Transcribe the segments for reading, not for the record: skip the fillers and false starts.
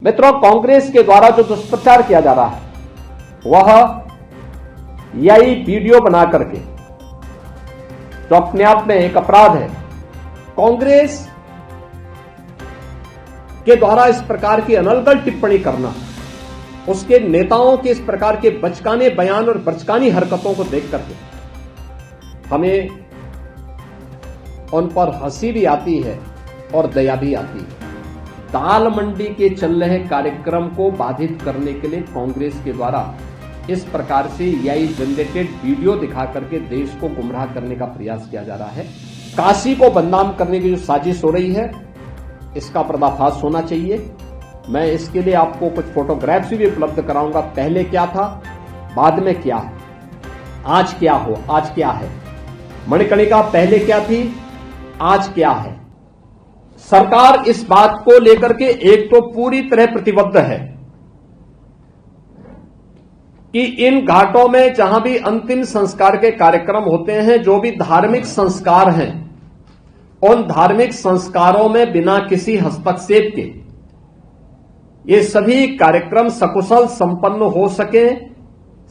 मित्रों, कांग्रेस के द्वारा जो दुष्प्रचार किया जा रहा है वह यही वीडियो बना करके जो अपने आप में एक अपराध है। कांग्रेस के द्वारा इस प्रकार की अनर्गल टिप्पणी करना, उसके नेताओं के इस प्रकार के बचकाने बयान और बचकानी हरकतों को देख करके हमें उन पर हंसी भी आती है और दया भी आती है। दाल मंडी के चल रहे कार्यक्रम को बाधित करने के लिए कांग्रेस के द्वारा इस प्रकार से एआई जनरेटेड वीडियो दिखा करके देश को गुमराह करने का प्रयास किया जा रहा है। काशी को बदनाम करने की जो साजिश हो रही है, इसका पर्दाफाश होना चाहिए। मैं इसके लिए आपको कुछ फोटोग्राफ्स भी उपलब्ध कराऊंगा। पहले क्या था, बाद में क्या है, आज क्या है। मणिकर्णिका पहले क्या थी, आज क्या है। सरकार इस बात को लेकर के एक तो पूरी तरह प्रतिबद्ध है कि इन घाटों में जहां भी अंतिम संस्कार के कार्यक्रम होते हैं, जो भी धार्मिक संस्कार हैं, उन धार्मिक संस्कारों में बिना किसी हस्तक्षेप के ये सभी कार्यक्रम सकुशल संपन्न हो सके,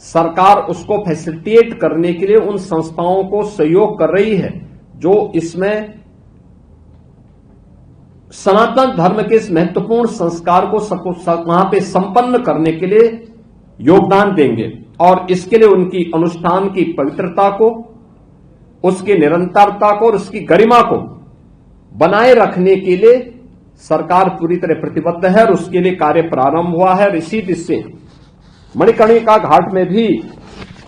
सरकार उसको फैसिलिटेट करने के लिए उन संस्थाओं को सहयोग कर रही है जो इसमें सनातन धर्म के इस महत्वपूर्ण संस्कार को वहां पे संपन्न करने के लिए योगदान देंगे। और इसके लिए उनकी अनुष्ठान की पवित्रता को, उसकी निरंतरता को और उसकी गरिमा को बनाए रखने के लिए सरकार पूरी तरह प्रतिबद्ध है और उसके लिए कार्य प्रारंभ हुआ है। और इसी दिशा मणिकर्णिका घाट में भी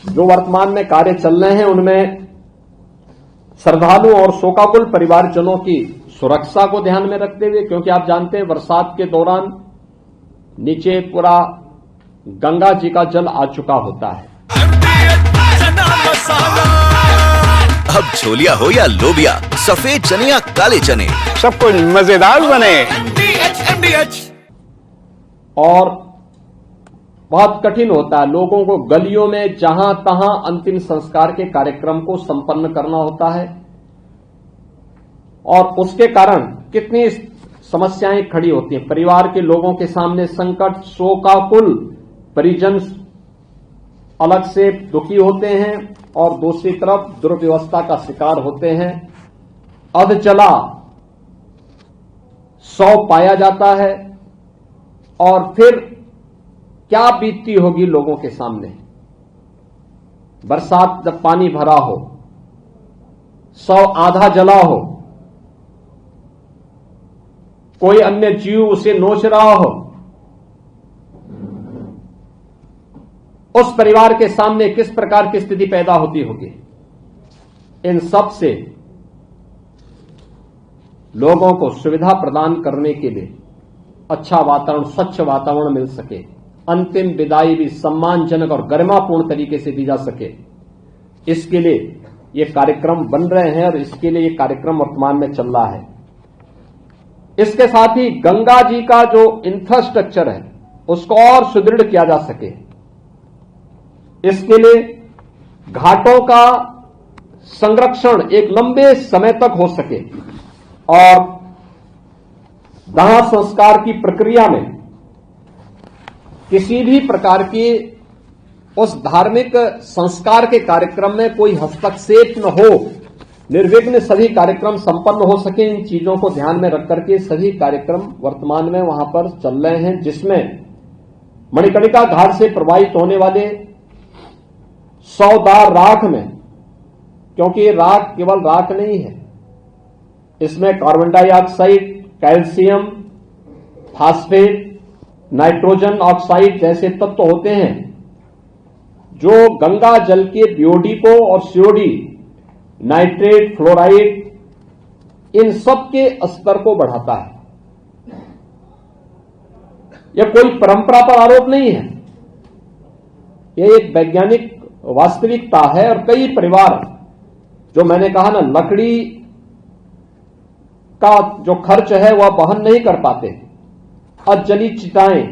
जो वर्तमान में कार्य चल रहे हैं, उनमें श्रद्धालु और शोकाकुल परिवारजनों की सुरक्षा को ध्यान में रखते हुए, क्योंकि आप जानते हैं बरसात के दौरान नीचे पूरा गंगा जी का जल आ चुका होता है। अब छोलिया हो या लोबिया, सफेद चने या काले चने, सब कुछ मजेदार बने। और बहुत कठिन होता है लोगों को गलियों में जहां तहां अंतिम संस्कार के कार्यक्रम को संपन्न करना होता है, और उसके कारण कितनी समस्याएं खड़ी होती हैं। परिवार के लोगों के सामने संकट, शोकाकुल परिजन अलग से दुखी होते हैं और दूसरी तरफ दुर्व्यवस्था का शिकार होते हैं। अधजला शव पाया जाता है और फिर क्या बीतती होगी लोगों के सामने। बरसात जब पानी भरा हो, शव आधा जला हो, कोई अन्य जीव उसे नोच रहा हो, उस परिवार के सामने किस प्रकार की स्थिति पैदा होती होगी। इन सब से लोगों को सुविधा प्रदान करने के लिए अच्छा वातावरण, स्वच्छ वातावरण मिल सके, अंतिम विदाई भी सम्मानजनक और गरिमापूर्ण तरीके से दी जा सके, इसके लिए ये कार्यक्रम बन रहे हैं और इसके लिए ये कार्यक्रम वर्तमान में चल रहा है। इसके साथ ही गंगा जी का जो इंफ्रास्ट्रक्चर है उसको और सुदृढ़ किया जा सके, इसके लिए घाटों का संरक्षण एक लंबे समय तक हो सके और दाह संस्कार की प्रक्रिया में किसी भी प्रकार की उस धार्मिक संस्कार के कार्यक्रम में कोई हस्तक्षेप न हो, निर्विघ्न सभी कार्यक्रम संपन्न हो सके। इन चीजों को ध्यान में रख करके सभी कार्यक्रम वर्तमान में वहां पर चल रहे हैं, जिसमें मणिकर्णिका घाट से प्रवाहित होने वाले सौदार राख में, क्योंकि ये राख केवल राख नहीं है, इसमें carbon dioxide, calcium, phosphate, nitrogen oxide जैसे तत्व होते हैं जो गंगा जल के बीओडी को और सीओडी, नाइट्रेट, फ्लोराइड, इन सब के स्तर को बढ़ाता है। यह कोई परंपरा पर आरोप नहीं है, यह एक वैज्ञानिक वास्तविकता है। और कई परिवार, जो मैंने कहा ना, लकड़ी का जो खर्च है वह वहन नहीं कर पाते, अजली चिताएं,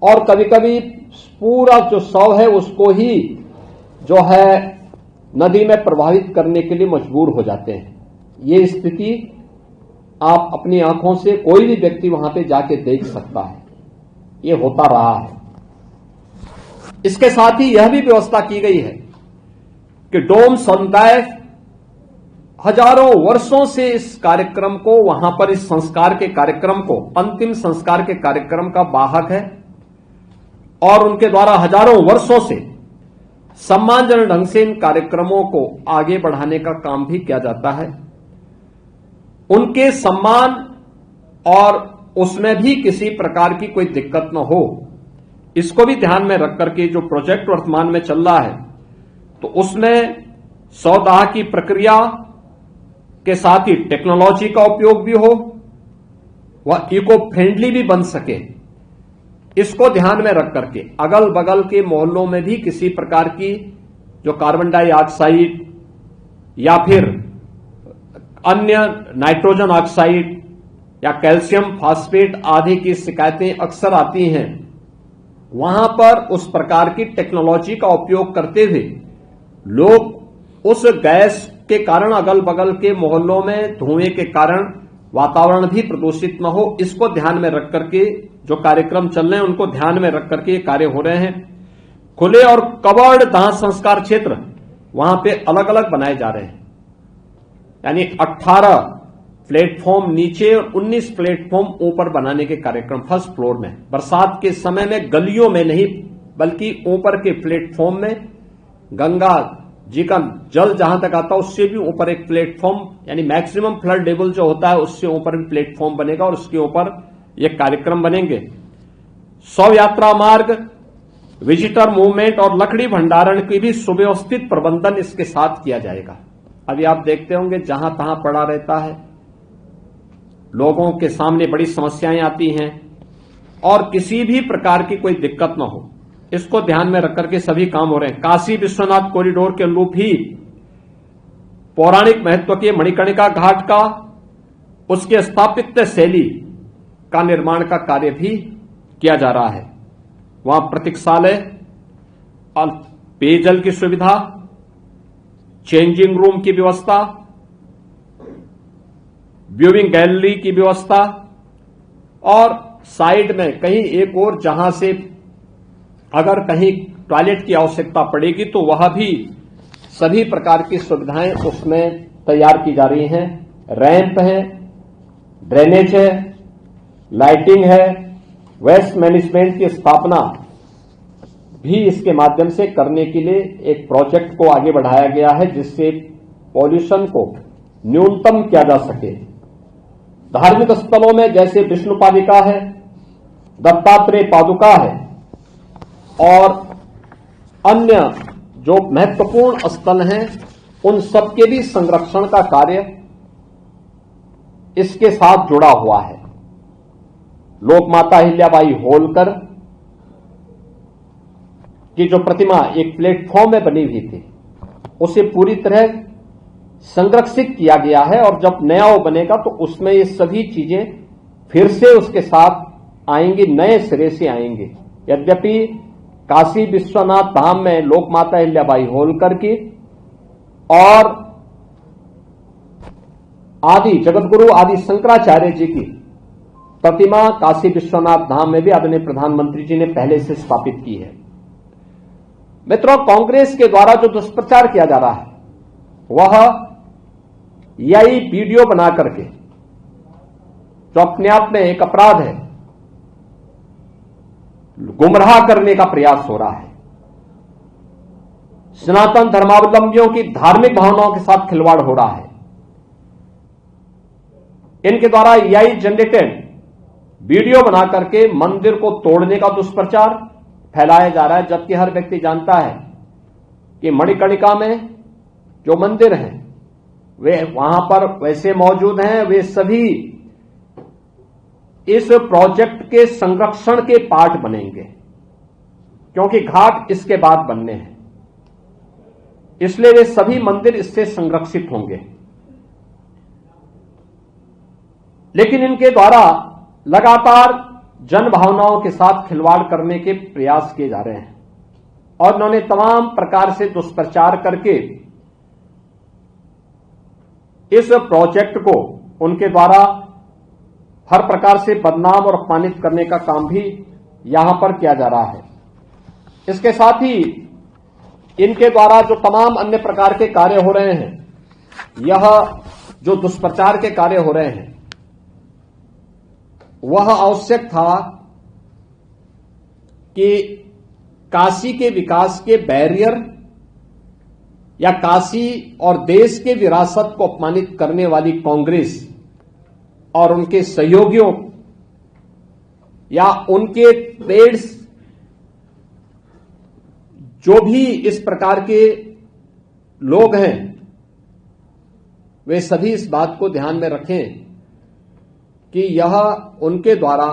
और कभी कभी पूरा जो शव है उसको ही जो है नदी में प्रवाहित करने के लिए मजबूर हो जाते हैं। ये स्थिति आप अपनी आंखों से, कोई भी व्यक्ति वहां पे जाके देख सकता है। ये होता रहा है। इसके साथ ही यह भी व्यवस्था की गई है कि डोम समुदाय हजारों वर्षों से इस कार्यक्रम को, वहां पर इस संस्कार के कार्यक्रम को, अंतिम संस्कार के कार्यक्रम का वाहक है और उनके द्वारा हजारों वर्षों से सम्मानजनक ढंग से इन कार्यक्रमों को आगे बढ़ाने का काम भी किया जाता है। उनके सम्मान और उसमें भी किसी प्रकार की कोई दिक्कत न हो, इसको भी ध्यान में रख करके जो प्रोजेक्ट वर्तमान में चल रहा है, तो उसमें सौदाह की प्रक्रिया के साथ ही टेक्नोलॉजी का उपयोग भी हो, वह इको फ्रेंडली भी बन सके, इसको ध्यान में रख करके अगल बगल के मोहल्लों में भी किसी प्रकार की जो कार्बन डाइऑक्साइड या फिर अन्य नाइट्रोजन ऑक्साइड या कैल्शियम फास्फेट आदि की शिकायतें अक्सर आती हैं, वहां पर उस प्रकार की टेक्नोलॉजी का उपयोग करते हुए लोग उस गैस के कारण अगल बगल के मोहल्लों में धुएं के कारण वातावरण भी प्रदूषित न हो, इसको ध्यान में रख करके जो कार्यक्रम चल रहे हैं उनको ध्यान में रख करके ये कार्य हो रहे हैं। खुले और कवर्ड दाह संस्कार क्षेत्र वहां पे अलग अलग बनाए जा रहे हैं, यानी 18 प्लेटफॉर्म नीचे और 19 प्लेटफॉर्म ऊपर बनाने के कार्यक्रम फर्स्ट फ्लोर में। बरसात के समय में गलियों में नहीं बल्कि ऊपर के प्लेटफॉर्म में गंगा जी का जल जहां तक आता है उससे भी ऊपर एक प्लेटफॉर्म, यानी मैक्सिमम फ्लड लेवल जो होता है उससे ऊपर भी प्लेटफॉर्म बनेगा और उसके ऊपर ये कार्यक्रम बनेंगे। 100 यात्रा मार्ग, विजिटर मूवमेंट और लकड़ी भंडारण की भी सुव्यवस्थित प्रबंधन इसके साथ किया जाएगा। अभी आप देखते होंगे जहां तहां पड़ा रहता है, लोगों के सामने बड़ी समस्याएं आती हैं और किसी भी प्रकार की कोई दिक्कत न हो, इसको ध्यान में रख करके सभी काम हो रहे हैं। काशी विश्वनाथ कॉरिडोर के अनुरूप ही पौराणिक महत्व के मणिकर्णिका घाट का, उसके स्थापत्य शैली का निर्माण का कार्य भी किया जा रहा है। वहां प्रतीक्षालय और पेयजल की सुविधा, चेंजिंग रूम की व्यवस्था, व्यूइंग गैलरी की व्यवस्था और साइड में कहीं एक और जहां से अगर कहीं टॉयलेट की आवश्यकता पड़ेगी तो वह भी सभी प्रकार की सुविधाएं उसमें तैयार की जा रही हैं। रैंप है, ड्रेनेज है, लाइटिंग है, वेस्ट मैनेजमेंट की स्थापना भी इसके माध्यम से करने के लिए एक प्रोजेक्ट को आगे बढ़ाया गया है जिससे पॉल्यूशन को न्यूनतम किया जा सके। धार्मिक स्थलों में जैसे विष्णु पादिका है, दत्तात्रेय पादुका है और अन्य जो महत्वपूर्ण स्थल हैं उन सबके भी संरक्षण का कार्य इसके साथ जुड़ा हुआ है। लोक माता अहिल्याबाई होलकर की जो प्रतिमा एक प्लेटफॉर्म में बनी हुई थी उसे पूरी तरह संरक्षित किया गया है और जब नया वो बनेगा तो उसमें ये सभी चीजें फिर से उसके साथ आएंगी, नए सिरे से आएंगे। यद्यपि काशी विश्वनाथ धाम में लोक माता अहिल्याबाई होलकर की और आदि जगतगुरु आदि शंकराचार्य जी की प्रतिमा काशी विश्वनाथ धाम में भी आदरणीय प्रधानमंत्री जी ने पहले से स्थापित की है। मित्रों, कांग्रेस के द्वारा जो दुष्प्रचार किया जा रहा है वह यही वीडियो बना करके, जो अपने आप में एक अपराध है, गुमराह करने का प्रयास हो रहा है। सनातन धर्मावलंबियों की धार्मिक भावनाओं के साथ खिलवाड़ हो रहा है। इनके द्वारा एआई जनरेटेड वीडियो बना करके मंदिर को तोड़ने का दुष्प्रचार फैलाया जा रहा है, जबकि हर व्यक्ति जानता है कि मणिकर्णिका में जो मंदिर हैं वे वहां पर वैसे मौजूद हैं, वे सभी इस प्रोजेक्ट के संरक्षण के पार्ट बनेंगे क्योंकि घाट इसके बाद बनने हैं, इसलिए वे सभी मंदिर इससे संरक्षित होंगे। लेकिन इनके द्वारा लगातार जन भावनाओं के साथ खिलवाड़ करने के प्रयास किए जा रहे हैं और उन्होंने तमाम प्रकार से दुष्प्रचार करके इस प्रोजेक्ट को उनके द्वारा हर प्रकार से बदनाम और अपमानित करने का काम भी यहां पर किया जा रहा है। इसके साथ ही इनके द्वारा जो तमाम अन्य प्रकार के कार्य हो रहे हैं, यह जो दुष्प्रचार के कार्य हो रहे हैं, वह आवश्यक था कि काशी के विकास के बैरियर या काशी और देश के विरासत को अपमानित करने वाली कांग्रेस और उनके सहयोगियों या उनके पेड्स जो भी इस प्रकार के लोग हैं, वे सभी इस बात को ध्यान में रखें कि यह उनके द्वारा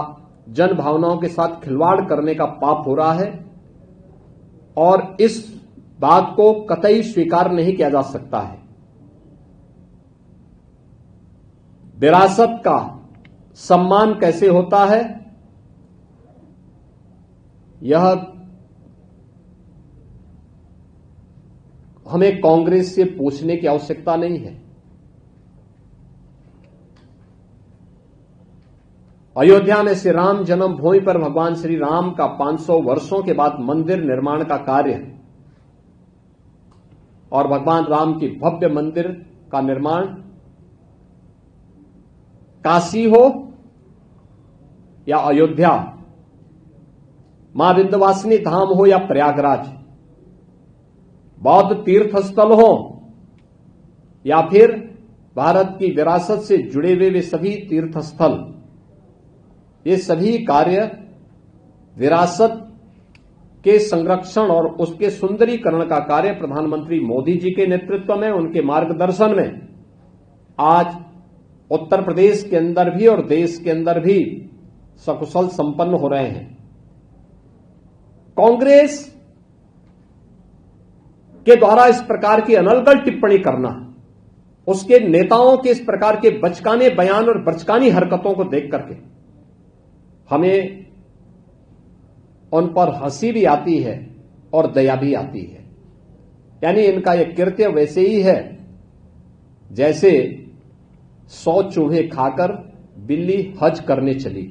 जन भावनाओं के साथ खिलवाड़ करने का पाप हो रहा है और इस बात को कतई स्वीकार नहीं किया जा सकता है। विरासत का सम्मान कैसे होता है, यह हमें कांग्रेस से पूछने की आवश्यकता नहीं है। अयोध्या में श्री राम जन्मभूमि पर भगवान श्री राम का 500 वर्षों के बाद मंदिर निर्माण का कार्य और भगवान राम की भव्य मंदिर का निर्माण काशी हो या अयोध्या, मां विंध्यवासिनी धाम हो या प्रयागराज, बौद्ध तीर्थ स्थल हो या फिर भारत की विरासत से जुड़े हुए वे सभी तीर्थ स्थल, ये सभी कार्य विरासत के संरक्षण और उसके सुंदरीकरण का कार्य प्रधानमंत्री मोदी जी के नेतृत्व में, उनके मार्गदर्शन में आज उत्तर प्रदेश के अंदर भी और देश के अंदर भी सकुशल संपन्न हो रहे हैं। कांग्रेस के द्वारा इस प्रकार की अनर्गल टिप्पणी करना, उसके नेताओं के इस प्रकार के बचकाने बयान और बचकानी हरकतों को देख करके हमें उन पर हंसी भी आती है और दया भी आती है। यानी इनका यह कृत्य वैसे ही है जैसे 100 चूहे खाकर बिल्ली हज करने चली,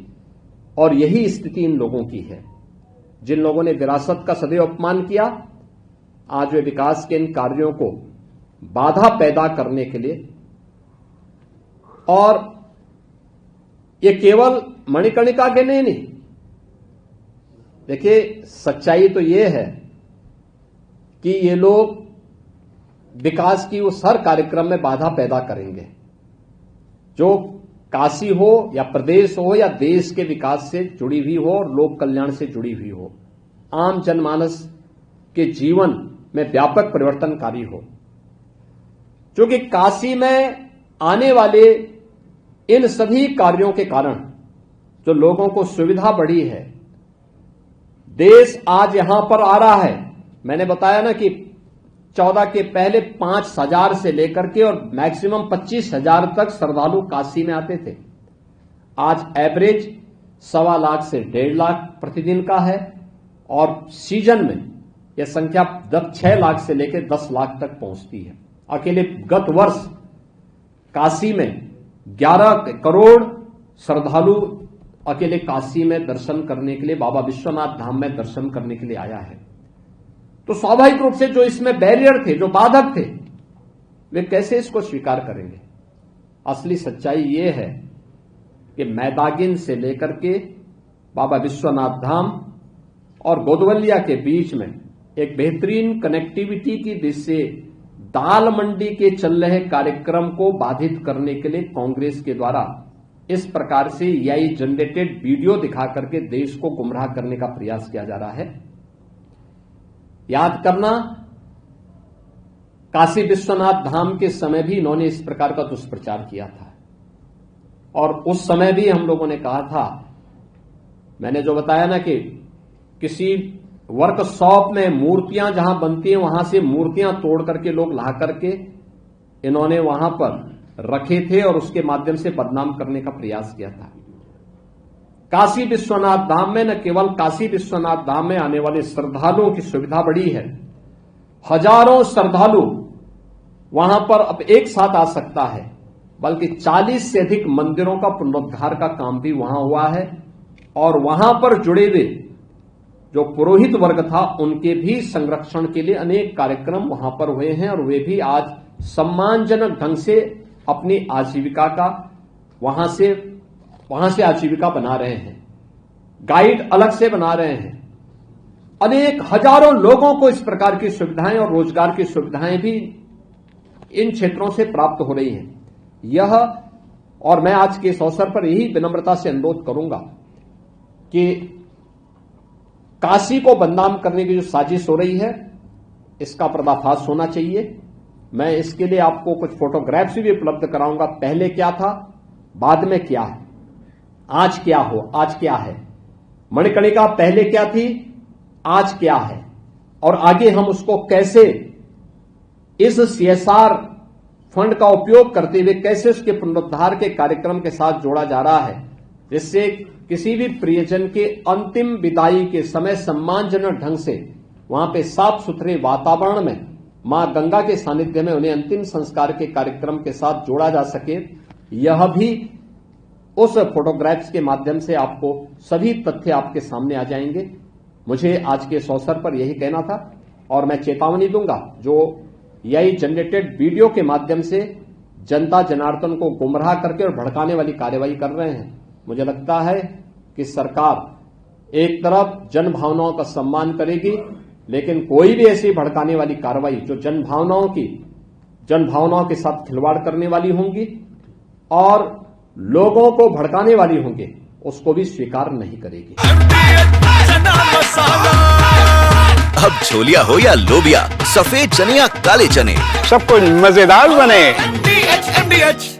और यही स्थिति इन लोगों की है। जिन लोगों ने विरासत का सदैव अपमान किया, आज वे विकास के इन कार्यों को बाधा पैदा करने के लिए, और ये केवल मणिकर्णिका के नहीं, देखिए सच्चाई तो ये है कि ये लोग विकास की उस हर कार्यक्रम में बाधा पैदा करेंगे जो काशी हो या प्रदेश हो या देश के विकास से जुड़ी हुई हो और लोक कल्याण से जुड़ी हुई हो, आम जनमानस के जीवन में व्यापक परिवर्तनकारी हो। क्योंकि काशी में आने वाले इन सभी कार्यों के कारण जो लोगों को सुविधा बढ़ी है, देश आज यहां पर आ रहा है। मैंने बताया ना कि 14 के पहले 5,000 से लेकर के और मैक्सिमम 25,000 तक श्रद्धालु काशी में आते थे। आज एवरेज 1.25 लाख से 1.5 लाख प्रतिदिन का है, और सीजन में यह संख्या 6 लाख से लेकर 10 लाख तक पहुंचती है। अकेले गत वर्ष काशी में 11 करोड़ श्रद्धालु अकेले काशी में दर्शन करने के लिए, बाबा विश्वनाथ धाम में दर्शन करने के लिए आया है। तो स्वाभाविक रूप से जो इसमें बैरियर थे, जो बाधक थे, वे कैसे इसको स्वीकार करेंगे। असली सच्चाई ये है कि मैदागिन से लेकर के बाबा विश्वनाथ धाम और गोदवलिया के बीच में एक बेहतरीन कनेक्टिविटी की दृष्टि से दाल मंडी के चल रहे कार्यक्रम को बाधित करने के लिए कांग्रेस के द्वारा इस प्रकार से एआई जनरेटेड वीडियो दिखा करके देश को गुमराह करने का प्रयास किया जा रहा है। याद करना, काशी विश्वनाथ धाम के समय भी इन्होंने इस प्रकार का दुष्प्रचार किया था, और उस समय भी हम लोगों ने कहा था, मैंने जो बताया ना कि किसी वर्कशॉप में मूर्तियां जहां बनती हैं वहां से मूर्तियां तोड़ करके लोग ला करके इन्होंने वहां पर रखे थे और उसके माध्यम से बदनाम करने का प्रयास किया था। काशी विश्वनाथ धाम में न केवल काशी विश्वनाथ धाम में आने वाले श्रद्धालुओं की सुविधा बढ़ी है, हजारों श्रद्धालु वहां पर अब एक साथ आ सकता है, बल्कि 40 से अधिक मंदिरों का पुनरुद्धार का काम भी वहां हुआ है, और वहां पर जुड़े हुए जो पुरोहित वर्ग था उनके भी संरक्षण के लिए अनेक कार्यक्रम वहां पर हुए हैं और वे भी आज सम्मानजनक ढंग से अपनी आजीविका का वहां से आजीविका बना रहे हैं। गाइड अलग से बना रहे हैं। अनेक हजारों लोगों को इस प्रकार की सुविधाएं और रोजगार की सुविधाएं भी इन क्षेत्रों से प्राप्त हो रही हैं। और मैं आज के इस अवसर पर यही विनम्रता से अनुरोध करूंगा कि काशी को बदनाम करने की जो साजिश हो रही है इसका पर्दाफाश होना चाहिए। मैं इसके लिए आपको कुछ फोटोग्राफ्स भी उपलब्ध कराऊंगा। पहले क्या था, बाद में क्या है, आज क्या है। मणिकर्णिका पहले क्या थी, आज क्या है, और आगे हम उसको कैसे इस सीएसआर फंड का उपयोग करते हुए कैसे उसके पुनरुद्धार के कार्यक्रम के साथ जोड़ा जा रहा है, जिससे किसी भी प्रियजन के अंतिम विदाई के समय सम्मानजनक ढंग से वहां पे साफ सुथरे वातावरण में मां गंगा के सानिध्य में उन्हें अंतिम संस्कार के कार्यक्रम के साथ जोड़ा जा सके। यह भी उस फोटोग्राफ्स के माध्यम से आपको सभी तथ्य आपके सामने आ जाएंगे। मुझे आज के इस अवसर पर यही कहना था और मैं चेतावनी दूंगा जो यही जनरेटेड वीडियो के माध्यम से जनता जनार्दन को गुमराह करके और भड़काने वाली कार्यवाही कर रहे हैं। मुझे लगता है कि सरकार एक तरफ जन भावनाओं का सम्मान करेगी, लेकिन कोई भी ऐसी भड़काने वाली कार्रवाई जो जन भावनाओं के साथ खिलवाड़ करने वाली होंगी और लोगों को भड़काने वाली होंगी, उसको भी स्वीकार नहीं करेगी। अब छोलिया हो या लोबिया, सफेद चने या काले चने, सब कुछ मजेदार बने। MDH